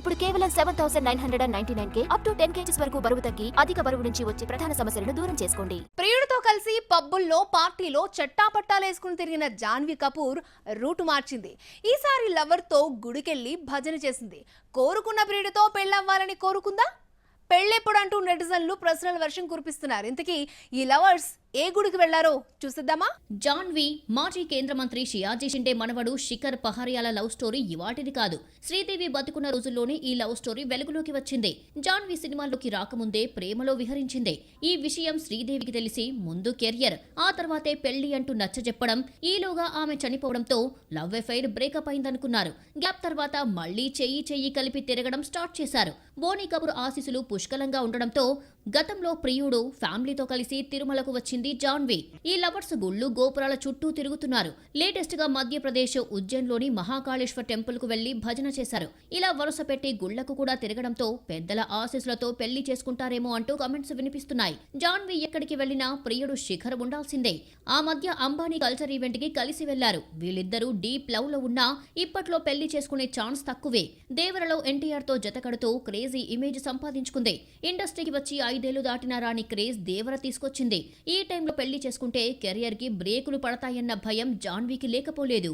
ఇప్పుడు కేవలం 7,999 up to 10 kgs వరకు బరువు తగ్గి అధిక బరువు నుంచి వచ్చే ప్రధాన సమస్యలను దూరం చేసుకోండి. ప్రియుడితో కలిసి పబ్బుల్లో పార్టీలో చట్టాపట్టాలేసుకుని తిరిగిన జాన్వీ కపూర్ రూటు మార్చింది. ఈసారి లవర్ తో గుడికెళ్లి భజన చేసింది. కోరుకున్న ప్రియుడితో పెళ్లవ్వాలని కోరుకుందా? పెళ్ళెప్పుడంటూ నెటిజన్లు ప్రశ్నల వర్షం కురిపిస్తున్నారు. ఇంతకీ ఈ లవర్స్ ఏ గుడికి వెళ్లారో చూసిద్దామా? జాన్వీ మాజీ కేంద్ర మంత్రి షియాజీ షిండే మనవడు శిఖర్ పహారియాల లవ్ స్టోరీ ఇవాటిది కాదు. శ్రీదేవి బతుకున్న రోజుల్లోనే ఈ లవ్ స్టోరీ వెలుగులోకి వచ్చింది. జాన్వీ సినిమాల్లోకి రాకముందే ప్రేమలో విహరించింది. ఈ విషయం శ్రీదేవికి తెలిసి ముందు కెరియర్, ఆ తర్వాతే పెళ్లి అంటూ నచ్చజెప్పడం, ఈలోగా ఆమె చనిపోవడంతో లవ్ అఫైర్ బ్రేకప్ అయిందనుకున్నారు. గ్యాప్ తర్వాత మళ్లీ చెయ్యి కలిపి తిరగడం స్టార్ట్ చేశారు. బోనీ కపూర్ ఆశీస్సులు పుష్కలంగా ఉండడంతో గతంలో ప్రియుడు ఫ్యామిలీతో కలిసి తిరుమలకు వచ్చింది జాన్వీ. ఈ లవర్స్ గుళ్ళు గోపురాల చుట్టూ తిరుగుతున్నారు. లేటెస్ట్ గా మధ్యప్రదేశ్ ఉజ్జయిన్లోని మహాకాళేశ్వర్ టెంపుల్ కు వెళ్లి భజన చేశారు. ఇలా వరుస పెట్టి గుళ్లకు కూడా తిరగడంతో పెద్దల ఆశీస్సులతో పెళ్లి చేసుకుంటారేమో అంటూ కమెంట్స్ వినిపిస్తున్నాయి. జాన్వీ ఎక్కడికి వెళ్లినా ప్రియుడు శిఖర్ ఉండాల్సిందే. ఆ మధ్య అంబానీ కల్చర్ ఈవెంట్ కి కలిసి వెళ్లారు. వీళ్ళిద్దరూ డీప్ లవ్ లో ఉన్నా ఇప్పట్లో పెళ్లి చేసుకునే ఛాన్స్ తక్కువే. దేవరలో ఎన్టీఆర్ తో జతకడుతూ క్రేజీ ఇమేజ్ సంపాదించుకుంది. ఇండస్ట్రీకి వచ్చి 5 ఏళ్లు దాటిన రాని క్రేజ్ దేవర తీసుకొచ్చింది. ఈ టైంలో పెళ్లి చేసుకుంటే కెరియర్ కి బ్రేకులు పడతాయన్న భయం జాన్వీకి లేకపోలేదు.